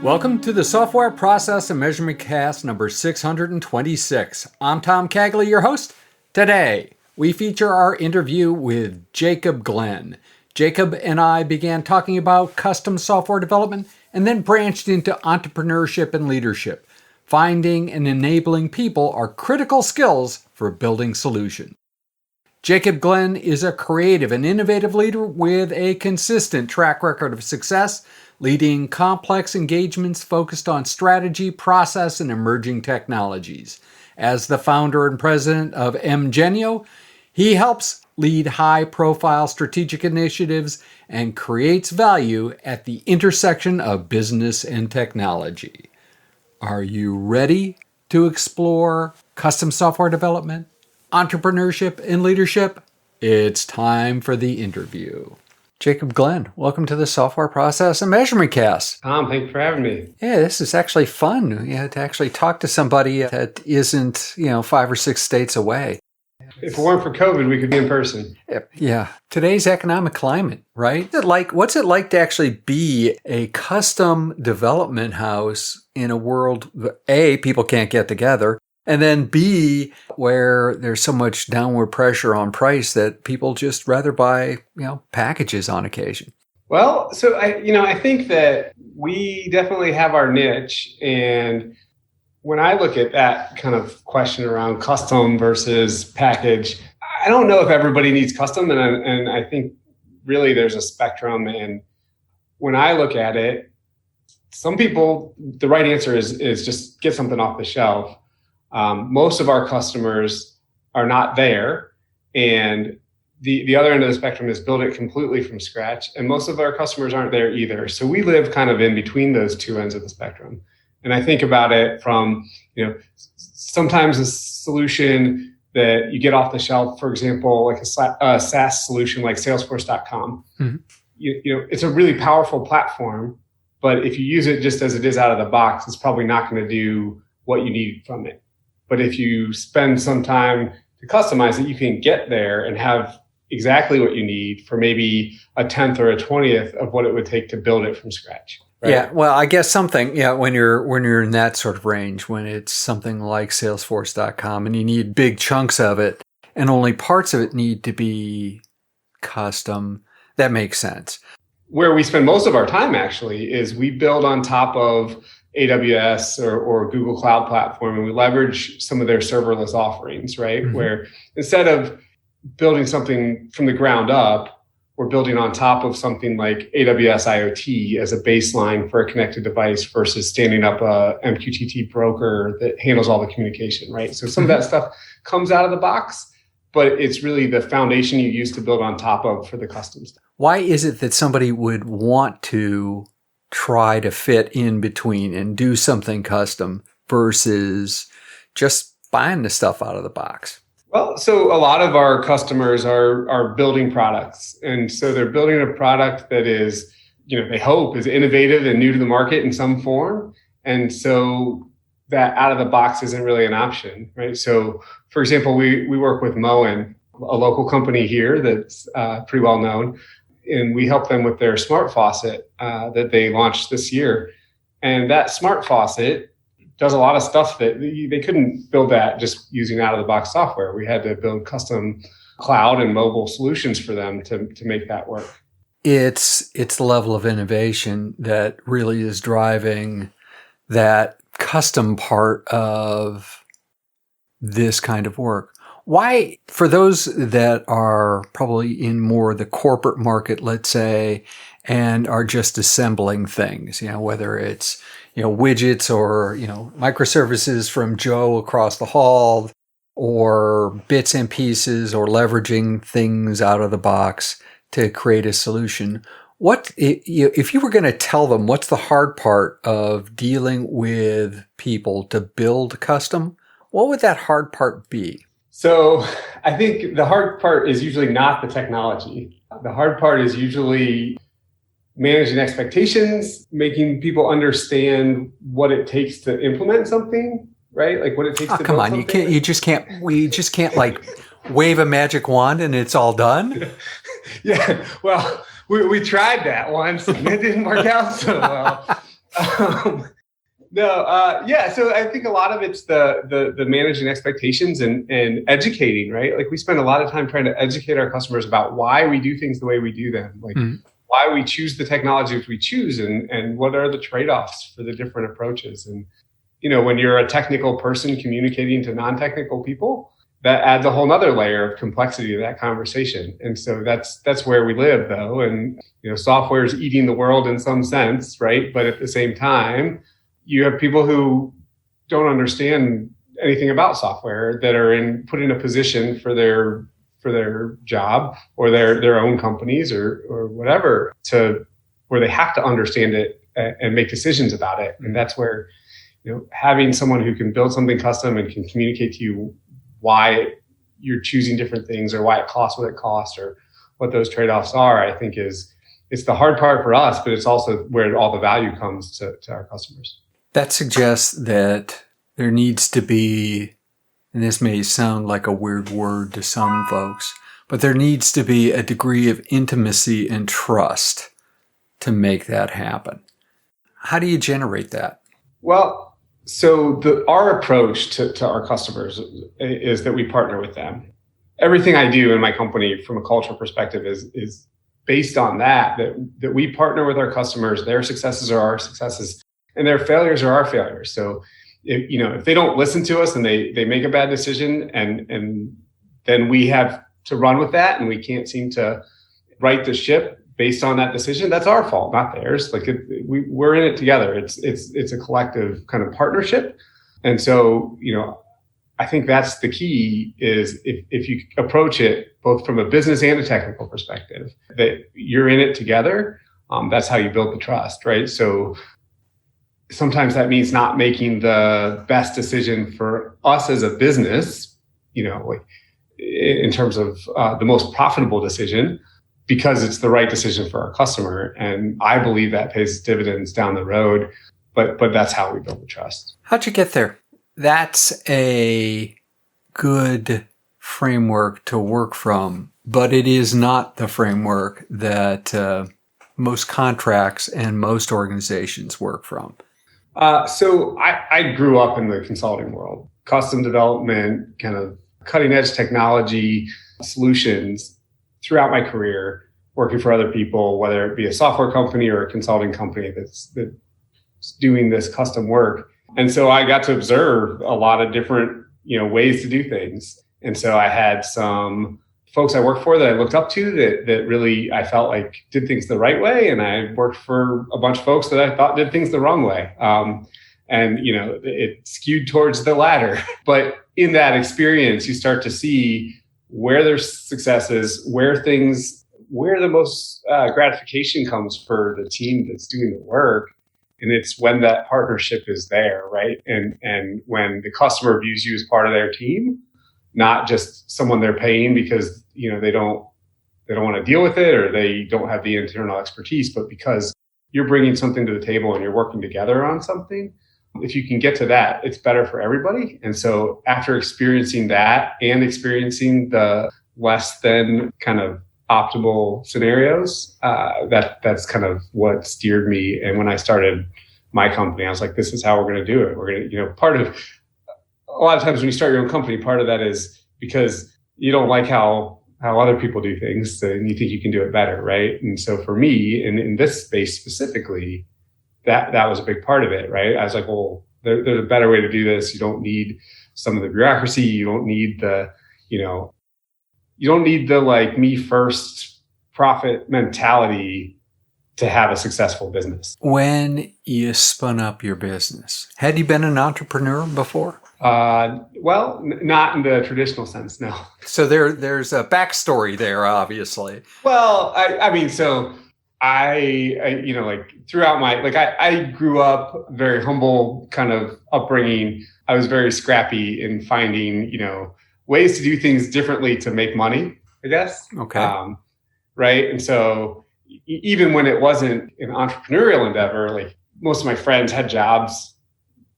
Welcome to the Software Process and Measurement Cast number 626. I'm Tom Cagley, your host. Today, we feature our interview with Jacob Glenn. Jacob and I began talking about custom software development and then branched into entrepreneurship and leadership. Finding and enabling people are critical skills for building solutions. Jacob Glenn is a creative and innovative leader with a consistent track record of success, leading complex engagements focused on strategy, process, and emerging technologies. As the founder and president of M Genio, he helps lead high-profile strategic initiatives and creates value at the intersection of business and technology. Are you ready to explore custom software development, entrepreneurship, and leadership? It's time for the interview. Jacob Glenn, welcome to the Software Process and Measurement Cast. Tom, thanks for having me. Yeah, this is actually fun, to actually talk to somebody that isn't, 5 or 6 states away. If it weren't for COVID, we could be in person. Yeah. Today's economic climate, right? What's it like to actually be a custom development house in a world, A, people can't get together, and then B, where there's so much downward pressure on price that people just rather buy, packages on occasion? Well, so I think that we definitely have our niche. And when I look at that kind of question around custom versus package, I don't know if everybody needs custom. And I think really there's a spectrum. And when I look at it, some people, the right answer is just get something off the shelf. Most of our customers are not there, and the other end of the spectrum is build it completely from scratch, and most of our customers aren't there either. So we live kind of in between those two ends of the spectrum. And I think about it from, sometimes a solution that you get off the shelf, for example, like a SaaS solution like Salesforce.com. Mm-hmm. It's a really powerful platform, but if you use it just as it is out of the box, it's probably not going to do what you need from it. But if you spend some time to customize it, you can get there and have exactly what you need for maybe a 10th or a 20th of what it would take to build it from scratch. Right? Yeah, well, I guess something, when you're in that sort of range, when it's something like Salesforce.com and you need big chunks of it and only parts of it need to be custom, that makes sense. Where we spend most of our time actually is we build on top of AWS or Google Cloud Platform, and we leverage some of their serverless offerings, right? Mm-hmm. Where instead of building something from the ground up, we're building on top of something like AWS IoT as a baseline for a connected device versus standing up a MQTT broker that handles all the communication, right? So some of that stuff comes out of the box, but it's really the foundation you use to build on top of for the custom stuff. Why is it that somebody would want to try to fit in between and do something custom versus just buying the stuff out of the box? Well, so a lot of our customers are building products. And so they're building a product that is, they hope is innovative and new to the market in some form. And so that out of the box isn't really an option, right? So for example, we work with Moen, a local company here that's pretty well known. And we help them with their smart faucet that they launched this year. And that smart faucet does a lot of stuff that they couldn't build that just using out-of-the-box software. We had to build custom cloud and mobile solutions for them to make that work. It's the level of innovation that really is driving that custom part of this kind of work. Why, for those that are probably in more the corporate market, let's say, and are just assembling things, whether it's, widgets or, microservices from Joe across the hall or bits and pieces or leveraging things out of the box to create a solution. What, if you were going to tell them what's the hard part of dealing with people to build custom, what would that hard part be? So I think the hard part is usually not the technology. The hard part is usually managing expectations, making people understand what it takes to implement something, right? Like what it takes to build something. Oh, come on. We just can't like wave a magic wand and it's all done. Yeah. Well, we tried that once and it didn't work out so well. Um, no, yeah. So I think a lot of it's the managing expectations and educating, right? Like we spend a lot of time trying to educate our customers about why we do things the way we do them, like why we choose the technologies we choose, and what are the trade-offs for the different approaches. And when you're a technical person communicating to non-technical people, that adds a whole nother layer of complexity to that conversation. And so that's where we live, though. And software is eating the world in some sense, right? But at the same time, you have people who don't understand anything about software that are put in a position for their job or their own companies or whatever where they have to understand it and make decisions about it. And that's where having someone who can build something custom and can communicate to you why you're choosing different things or why it costs what it costs or what those trade-offs are, I think it's the hard part for us, but it's also where all the value comes to our customers. That suggests that there needs to be, and this may sound like a weird word to some folks, but there needs to be a degree of intimacy and trust to make that happen. How do you generate that? Well, so our approach to our customers is that we partner with them. Everything I do in my company from a cultural perspective is based on that we partner with our customers. Their successes are our successes and their failures are our failures. So if they don't listen to us and they make a bad decision and then we have to run with that and we can't seem to right the ship based on that decision, that's our fault, not theirs. Like we're in it together. It's a collective kind of partnership. And so, I think that's the key is if you approach it both from a business and a technical perspective, that you're in it together, that's how you build the trust, right? So sometimes that means not making the best decision for us as a business, in terms of the most profitable decision, because it's the right decision for our customer. And I believe that pays dividends down the road, but that's how we build the trust. How'd you get there? That's a good framework to work from, but it is not the framework that most contracts and most organizations work from. So I grew up in the consulting world, custom development, kind of cutting edge technology solutions throughout my career, working for other people, whether it be a software company or a consulting company that's doing this custom work. And so I got to observe a lot of different, ways to do things. And so I had some folks I worked for that I looked up to that really I felt like did things the right way. And I worked for a bunch of folks that I thought did things the wrong way. And it skewed towards the latter. But in that experience, you start to see where there's successes, where the most gratification comes for the team that's doing the work. And it's when that partnership is there, right? And when the customer views you as part of their team, not just someone they're paying because they don't want to deal with it or they don't have the internal expertise, but because you're bringing something to the table and you're working together on something. If you can get to that, it's better for everybody. And so after experiencing that and experiencing the less than kind of optimal scenarios, that's kind of what steered me. And when I started my company, I was like, this is how we're going to do it. We're going to, a lot of times when you start your own company, part of that is because you don't like how other people do things and you think you can do it better, right? And so for me, in this space specifically, that was a big part of it, right? I was like, well, there's a better way to do this. You don't need some of the bureaucracy. You don't need the like me first profit mentality to have a successful business. When you spun up your business, had you been an entrepreneur before? Well, not in the traditional sense, no. So there's a backstory there, obviously. Well, I throughout my, I grew up very humble kind of upbringing. I was very scrappy in finding, ways to do things differently to make money, I guess. Okay. Right. And so even when it wasn't an entrepreneurial endeavor, like most of my friends had jobs,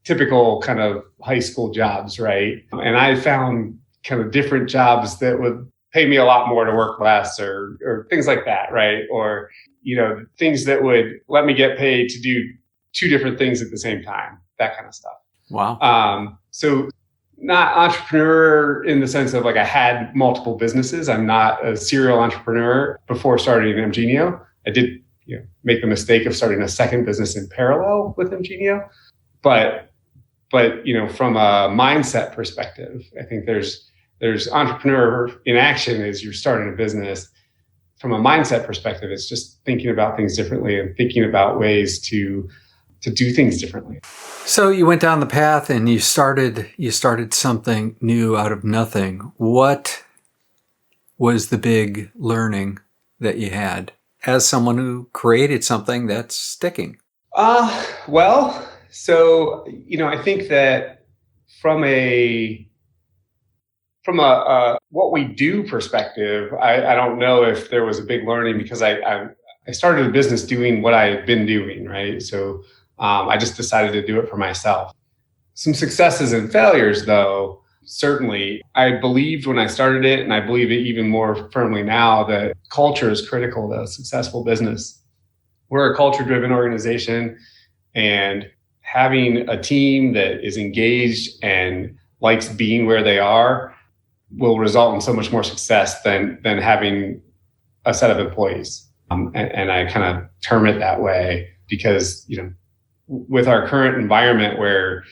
typical kind of high school jobs. Right. And I found kind of different jobs that would pay me a lot more to work less or things like that. Right. Or, things that would let me get paid to do two different things at the same time, that kind of stuff. Wow. So not entrepreneur in the sense of like I had multiple businesses. I'm not a serial entrepreneur before starting M Genio. I did make the mistake of starting a second business in parallel with M Genio. But from a mindset perspective, I think there's entrepreneur in action as you're starting a business. From a mindset perspective, it's just thinking about things differently and thinking about ways to do things differently. So you went down the path and you started something new out of nothing. What was the big learning that you had as someone who created something that's sticking? Well, so I think that from a what we do perspective, I don't know if there was a big learning because I started a business doing what I had been doing, right? So I just decided to do it for myself. Some successes and failures, though, certainly. I believed when I started it, and I believe it even more firmly now, that culture is critical to a successful business. We're a culture-driven organization, and having a team that is engaged and likes being where they are will result in so much more success than having a set of employees. And I kind of term it that way because, with our current environment where,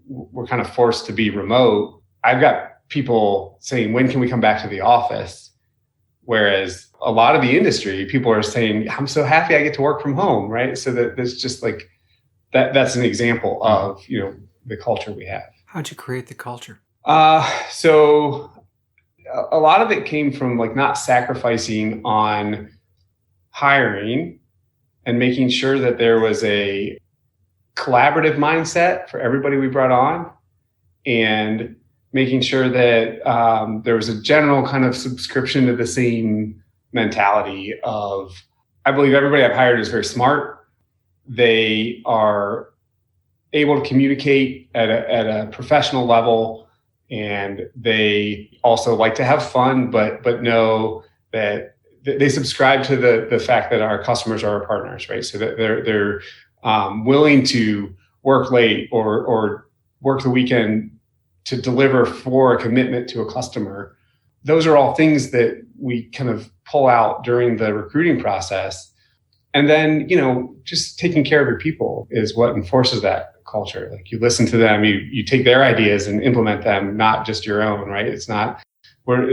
we're kind of forced to be remote, I've got people saying, when can we come back to the office? Whereas a lot of the industry, people are saying, I'm so happy I get to work from home, right? So that there's just like, that's an example of, the culture we have. How'd you create the culture? So a lot of it came from like not sacrificing on hiring and making sure that there was a collaborative mindset for everybody we brought on, and making sure that there was a general kind of subscription to the same mentality of, I believe everybody I've hired is very smart. They are able to communicate at a professional level, and they also like to have fun, but know that they subscribe to the fact that our customers are our partners, right? So that they're willing to work late or work the weekend to deliver for a commitment to a customer. Those are all things that we kind of pull out during the recruiting process. And then, just taking care of your people is what enforces that culture. Like you listen to them, you take their ideas and implement them, not just your own, right? It's not where,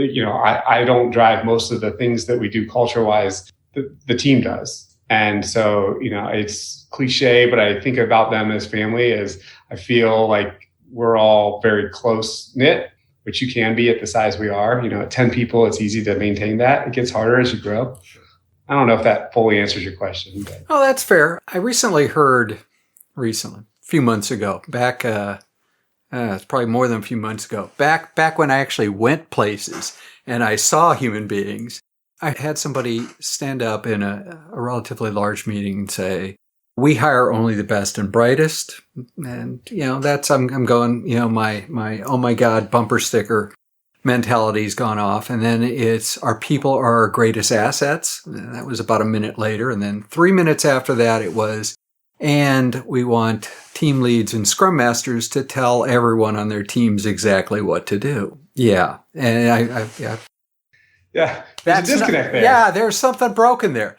I don't drive most of the things that we do culture-wise, the team does. And so, it's cliche, but I think about them as family, as I feel like we're all very close knit, which you can be at the size we are. At 10 people, it's easy to maintain that. It gets harder as you grow. I don't know if that fully answers your question. But. Oh, that's fair. I recently heard, a few months ago, back, it's probably more than a few months ago, back when I actually went places and I saw human beings, I had somebody stand up in a relatively large meeting and say, we hire only the best and brightest. And, that's, I'm going, my, oh my God, bumper sticker mentality's gone off. And then it's our people are our greatest assets. And that was about a minute later. And then 3 minutes after that, it was, and we want team leads and scrum masters to tell everyone on their teams exactly what to do. Yeah. And Yeah. There's a disconnect there. Yeah. There's something broken there.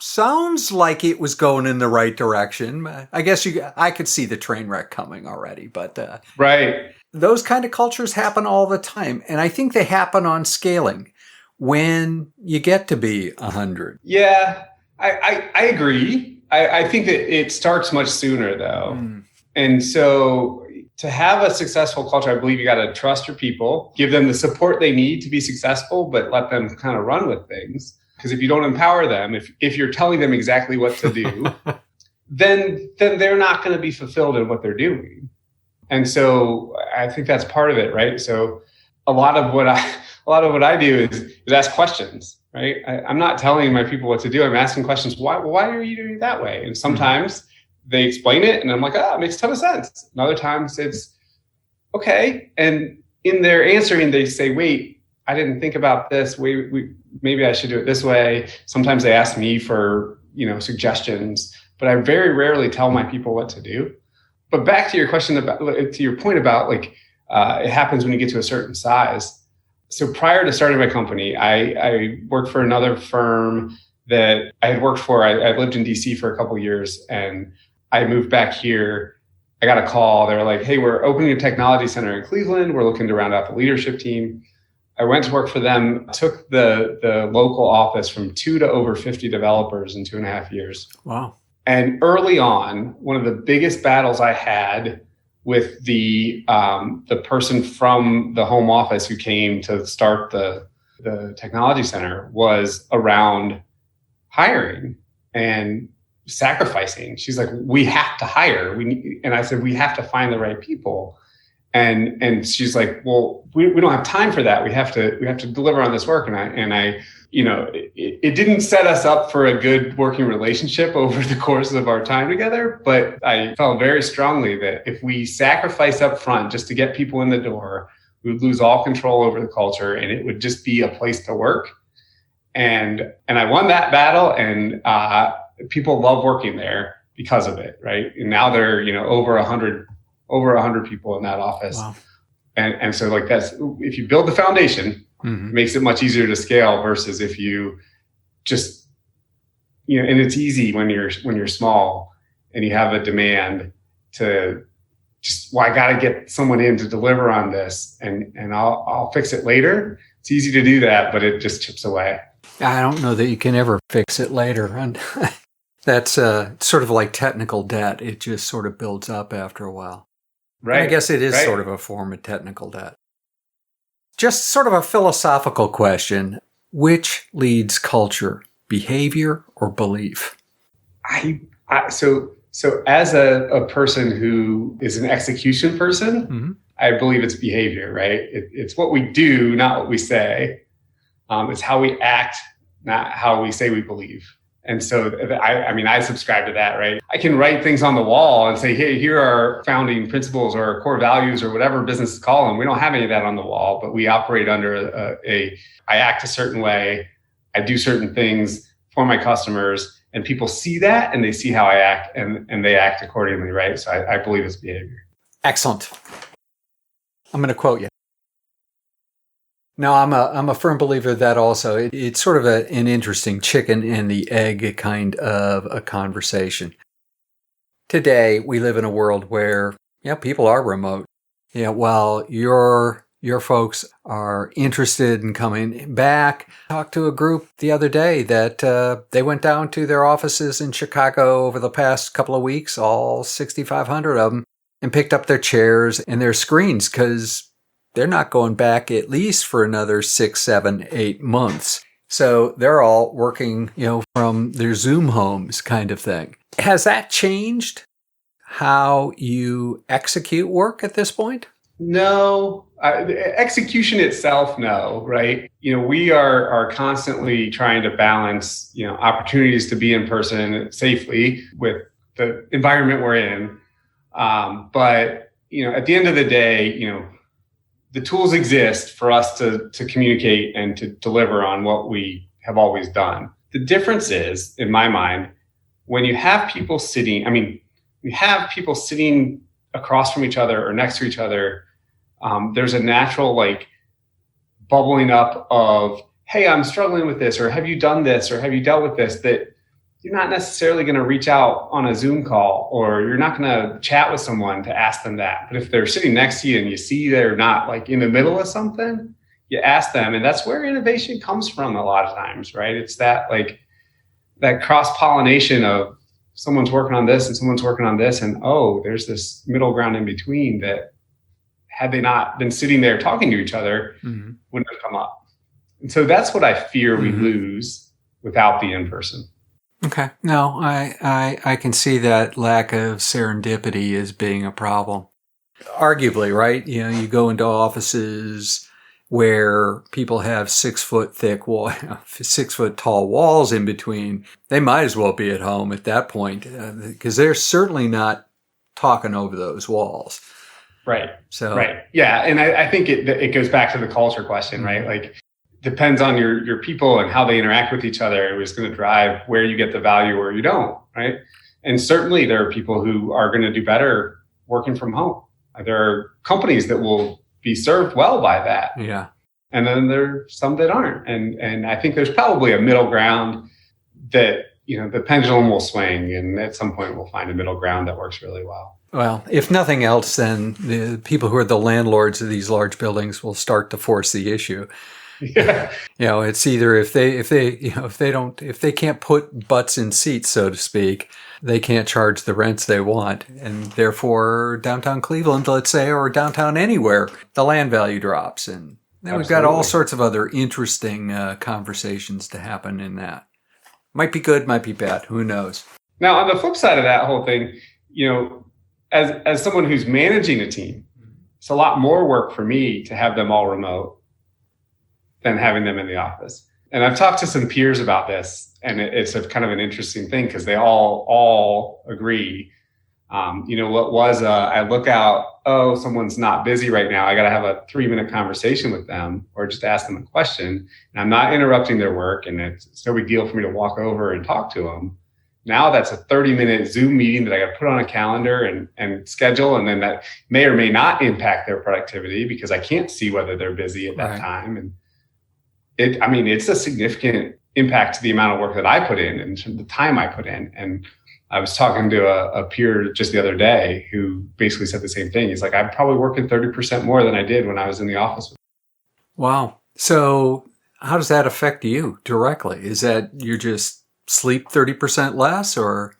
Sounds like it was going in the right direction. I guess I could see the train wreck coming already, but right. Those kind of cultures happen all the time. And I think they happen on scaling when you get to be 100. Yeah, I agree. I think that it starts much sooner though. And so to have a successful culture, I believe you got to trust your people, give them the support they need to be successful, but let them kind of run with things. Because if you don't empower them, if you're telling them exactly what to do, then they're not going to be fulfilled in what they're doing. And so I think that's part of it, right? So a lot of what I do is ask questions, right? I'm not telling my people what to do. I'm asking questions. Why are you doing it that way? And sometimes they explain it, and I'm like, it makes a ton of sense. And other times it's okay. And in their answering, they say, wait, I didn't think about this. Maybe I should do it this way. Sometimes they ask me for, suggestions. but I very rarely tell my people what to do. But back to your question to your point about it happens when you get to a certain size. So prior to starting my company, I worked for another firm that I had worked for. I lived in DC for a couple of years, and I moved back here. I got a call. They were like, hey, we're opening a technology center in Cleveland. We're looking to round out the leadership team. I went to work for them, took the local office from 2 to over 50 developers in 2.5 years. Wow. And early on, one of the biggest battles I had with the person from the home office who came to start the technology center was around hiring and sacrificing. She's like, we have to hire. And I said, we have to find the right people. And she's like, well, we don't have time for that. We have to deliver on this work. And I it didn't set us up for a good working relationship over the course of our time together. But I felt very strongly that if we sacrifice up front just to get people in the door, we would lose all control over the culture, and it would just be a place to work. And I won that battle, and people love working there because of it, right? And now they're over 100 people in that office. Wow. And so that's, if you build the foundation, it makes it much easier to scale versus if you just and it's easy when you're small and you have a demand to just, well, I got to get someone in to deliver on this, and I'll fix it later. It's easy to do that, but it just chips away. I don't know that you can ever fix it later. And that's sort of like technical debt. It just sort of builds up after a while. Right. And I guess it is sort of a form of technical debt. Just sort of a philosophical question. Which leads culture, behavior or belief? So as a person who is an execution person, I believe it's behavior, right? It's what we do, not what we say. It's how we act, not how we say we believe. And so I subscribe to that, right? I can write things on the wall and say, hey, here are founding principles or core values or whatever businesses call them. We don't have any of that on the wall, but we operate under I act a certain way. I do certain things for my customers, and people see that and they see how I act, and they act accordingly, right? So I believe it's behavior. Excellent. I'm going to quote you. No, I'm a firm believer that also it's sort of an interesting chicken and the egg kind of a conversation. Today, we live in a world where people are remote. While your folks are interested in coming back. Talked to a group the other day that they went down to their offices in Chicago over the past couple of weeks, all 6,500 of them, and picked up their chairs and their screens because they're not going back at least for another 6, 7, 8 months. So they're all working, from their Zoom homes kind of thing. Has that changed how you execute work at this point? No. Execution itself, no, right? We are constantly trying to balance, opportunities to be in person safely with the environment we're in. But, at the end of the day, the tools exist for us to communicate and to deliver on what we have always done. The difference is, in my mind, when you have people sitting across from each other or next to each other, there's a natural bubbling up of, hey, I'm struggling with this, or have you done this, or have you dealt with this, that you're not necessarily going to reach out on a Zoom call, or you're not going to chat with someone to ask them that. But if they're sitting next to you and you see they're not in the middle of something, you ask them. And that's where innovation comes from a lot of times, right? It's that that cross-pollination of someone's working on this and someone's working on this. And there's this middle ground in between that, had they not been sitting there talking to each other, wouldn't have come up. And so that's what I fear we lose without the in-person. Okay. No, I can see that lack of serendipity as being a problem. Arguably, right? You go into offices where people have 6 foot thick 6 foot tall walls in between. They might as well be at home at that point because they're certainly not talking over those walls. Right. So, right. Yeah. And I think it goes back to the culture question, right? Depends on your people and how they interact with each other. It was going to drive where you get the value or you don't, right? And certainly there are people who are going to do better working from home. There are companies that will be served well by that. Yeah. And then there's some that aren't. And I think there's probably a middle ground that, the pendulum will swing, and at some point we'll find a middle ground that works really well. Well, if nothing else, then the people who are the landlords of these large buildings will start to force the issue. Yeah. It's either if they can't put butts in seats, so to speak, they can't charge the rents they want. And therefore downtown Cleveland, let's say, or downtown anywhere, the land value drops. And then we've got all sorts of other interesting conversations to happen in that. Might be good, might be bad. Who knows? Now, on the flip side of that whole thing, as someone who's managing a team, it's a lot more work for me to have them all remote than having them in the office. And I've talked to some peers about this, and it's a kind of an interesting thing because they all agree. I look out, someone's not busy right now. I got to have a 3-minute conversation with them or just ask them a question. And I'm not interrupting their work, and it's no big deal for me to walk over and talk to them. Now that's a 30-minute Zoom meeting that I got to put on a calendar and schedule. And then that may or may not impact their productivity because I can't see whether they're busy at that time. And it's a significant impact to the amount of work that I put in and the time I put in. And I was talking to a peer just the other day who basically said the same thing. He's like, I'm probably working 30% more than I did when I was in the office. Wow. So how does that affect you directly? Is that you just sleep 30% less, or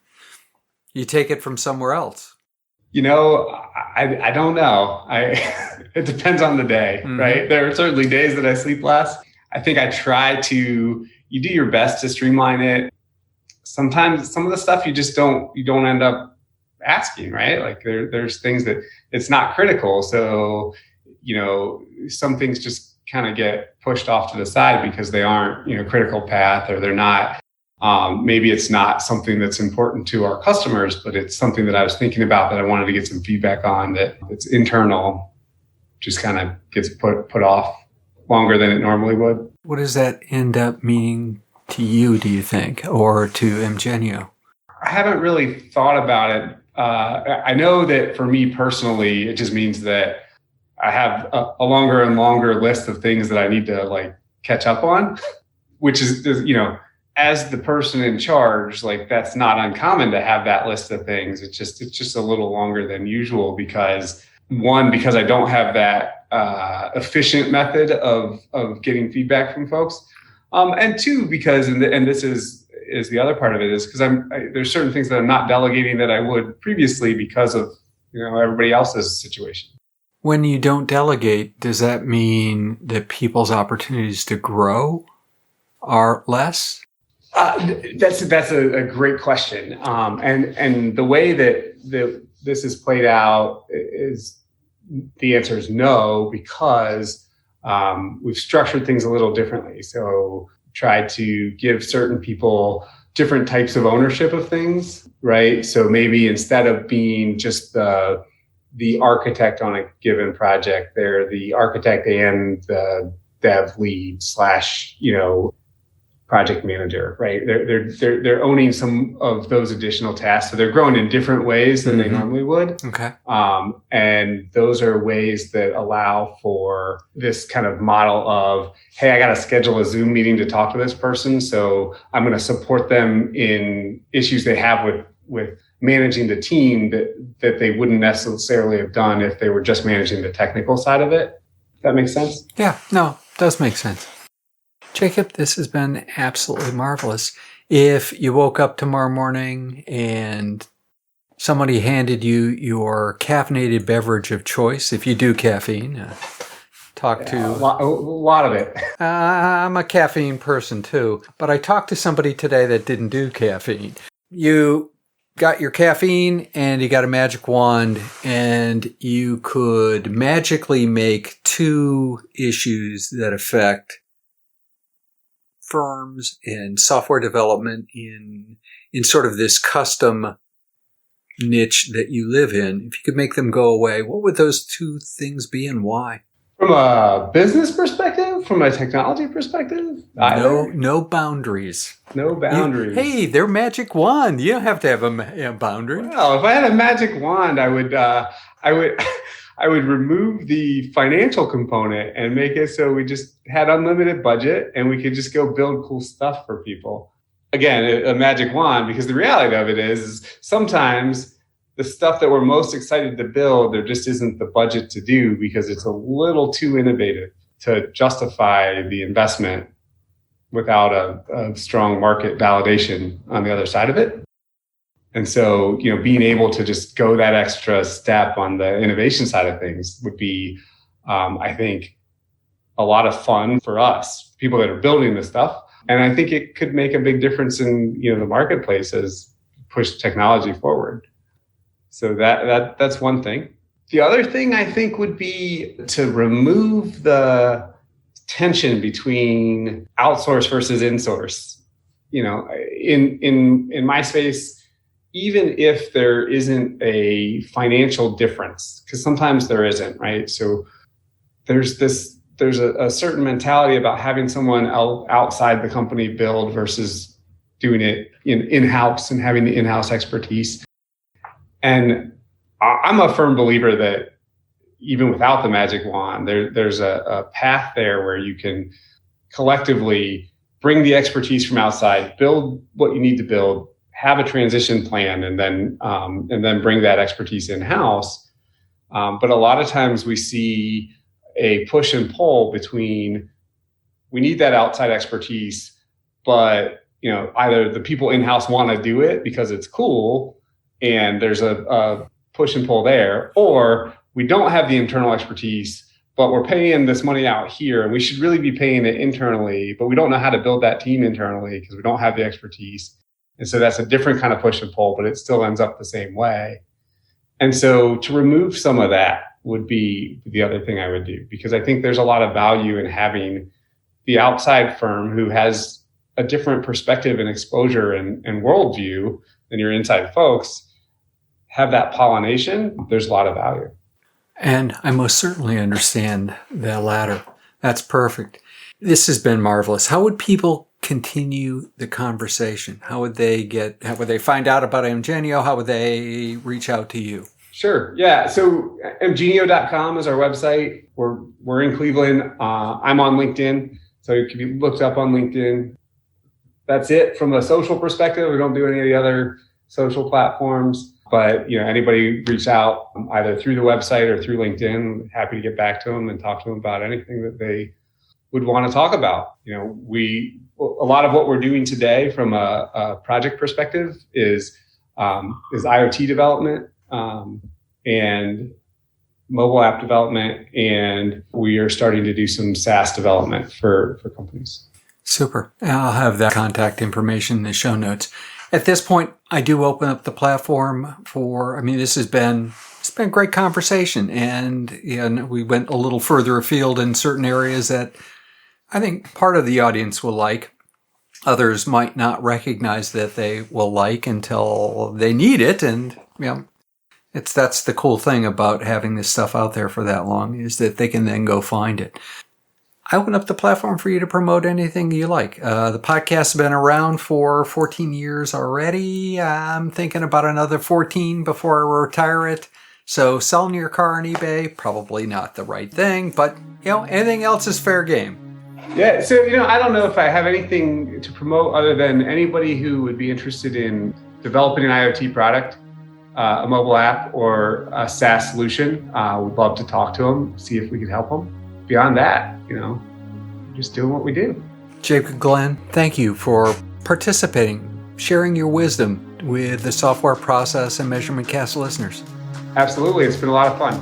you take it from somewhere else? I don't know. It depends on the day, right? There are certainly days that I sleep less. I think I try to, you do your best to streamline it. Sometimes some of the stuff you don't end up asking, right? Like there's things that it's not critical. So, some things just kind of get pushed off to the side because they aren't, critical path, or they're not, maybe it's not something that's important to our customers, but it's something that I was thinking about that I wanted to get some feedback on that it's internal, just kind of gets put off longer than it normally would. What does that end up meaning to you, do you think, or to M Genio? I haven't really thought about it. I know that for me personally, it just means that I have a longer and longer list of things that I need to catch up on, which is, as the person in charge, that's not uncommon to have that list of things. It's just a little longer than usual because I don't have that efficient method of getting feedback from folks. And two, because, and this is the other part of it, is because there's certain things that I'm not delegating that I would previously because of, everybody else's situation. When you don't delegate, does that mean that people's opportunities to grow are less? That's a great question. And the way that this is played out is the answer is no, because we've structured things a little differently. So try to give certain people different types of ownership of things, right? So maybe instead of being just the architect on a given project, they're the architect and the dev lead / project manager, right? They're owning some of those additional tasks. So they're growing in different ways than they normally would. Okay. And those are ways that allow for this kind of model of, hey, I got to schedule a Zoom meeting to talk to this person. So I'm going to support them in issues they have with managing the team that they wouldn't necessarily have done if they were just managing the technical side of it. Does that make sense? Yeah, no, it does make sense. Jacob, this has been absolutely marvelous. If you woke up tomorrow morning and somebody handed you your caffeinated beverage of choice, if you do caffeine, a lot of it. I'm a caffeine person too, but I talked to somebody today that didn't do caffeine. You got your caffeine and you got a magic wand and you could magically make 2 issues that affect firms and software development in sort of this custom niche that you live in. If you could make them go away, what would those 2 things be and why? From a business perspective, from a technology perspective, No boundaries. No boundaries. Hey, they're magic wand. You don't have to have a boundary. Well, if I had a magic wand, I would I would remove the financial component and make it so we just had unlimited budget and we could just go build cool stuff for people. Again, a magic wand, because the reality of it is sometimes the stuff that we're most excited to build, there just isn't the budget to do because it's a little too innovative to justify the investment without a strong market validation on the other side of it. And so, being able to just go that extra step on the innovation side of things would be, I think, a lot of fun for us, people that are building this stuff. And I think it could make a big difference in, the marketplace as push technology forward. So that's one thing. The other thing I think would be to remove the tension between outsource versus insource. In my space, even if there isn't a financial difference, because sometimes there isn't, right? So there's a certain mentality about having someone outside the company build versus doing it in-house and having the in-house expertise. And I'm a firm believer that even without the magic wand, there's a path there where you can collectively bring the expertise from outside, build what you need to build, have a transition plan, and then bring that expertise in-house. But a lot of times we see a push and pull between, we need that outside expertise, but either the people in-house want to do it because it's cool and there's a push and pull there, or we don't have the internal expertise, but we're paying this money out here and we should really be paying it internally, but we don't know how to build that team internally because we don't have the expertise. And so that's a different kind of push and pull, but it still ends up the same way. And so to remove some of that would be the other thing I would do, because I think there's a lot of value in having the outside firm who has a different perspective and exposure and worldview than your inside folks have that pollination. There's a lot of value. And I most certainly understand the latter. That's perfect. This has been marvelous. How would people continue the conversation? How would they find out about M Genio? How would they reach out to you? Sure. Yeah. So mgenio.com is our website. We're in Cleveland. I'm on LinkedIn, so it can be looked up on LinkedIn. That's it from a social perspective. We don't do any of the other social platforms. But anybody reach out either through the website or through LinkedIn, happy to get back to them and talk to them about anything that they would want to talk about. A lot of what we're doing today from a project perspective is IoT development and mobile app development, and we are starting to do some SaaS development for companies. Super. I'll have that contact information in the show notes. At this point, I do open up the platform this has been great conversation, and we went a little further afield in certain areas that I think part of the audience will like. Others might not recognize that they will like until they need it, and that's the cool thing about having this stuff out there for that long, is that they can then go find it. I open up the platform for you to promote anything you like. The podcast has been around for 14 years already. I'm thinking about another 14 before I retire it. So selling your car on eBay, probably not the right thing, but anything else is fair game. Yeah, so I don't know if I have anything to promote other than anybody who would be interested in developing an IoT product, a mobile app, or a SaaS solution. We'd love to talk to them, see if we could help them. Beyond that, just doing what we do. Jacob Glenn, thank you for participating, sharing your wisdom with the Software Process and Measurement Cast listeners. Absolutely. It's been a lot of fun.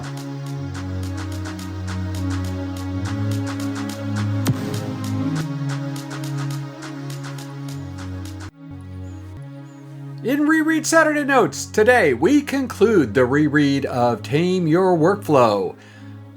In Reread Saturday Notes, today we conclude the reread of Tame Your Workflow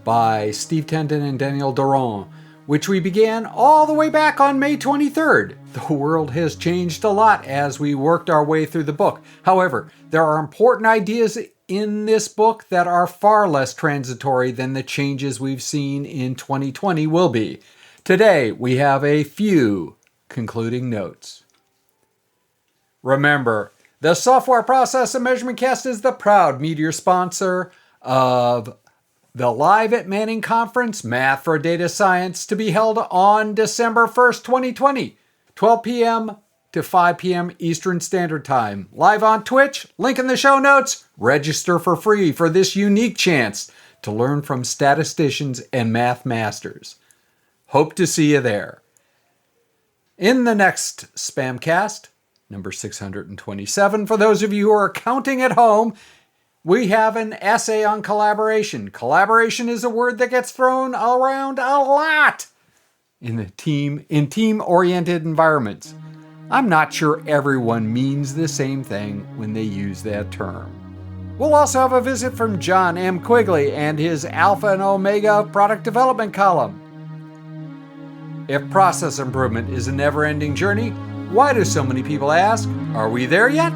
by Steve Tendon and Daniel Doiron, which we began all the way back on May 23rd. The world has changed a lot as we worked our way through the book. However, there are important ideas in this book that are far less transitory than the changes we've seen in 2020 will be. Today, we have a few concluding notes. Remember, the Software Process and Measurement Cast is the proud media sponsor of the Live at Manning Conference, Math for Data Science, to be held on December 1st, 2020, 12 p.m. to 5 p.m. Eastern Standard Time. Live on Twitch, link in the show notes. Register for free for this unique chance to learn from statisticians and math masters. Hope to see you there. In the next SPaMCAST, number 627, for those of you who are counting at home, we have an essay on collaboration. Collaboration is a word that gets thrown around a lot in team-oriented environments. I'm not sure everyone means the same thing when they use that term. We'll also have a visit from John M. Quigley and his Alpha and Omega product development column. If process improvement is a never-ending journey, why do so many people ask, are we there yet?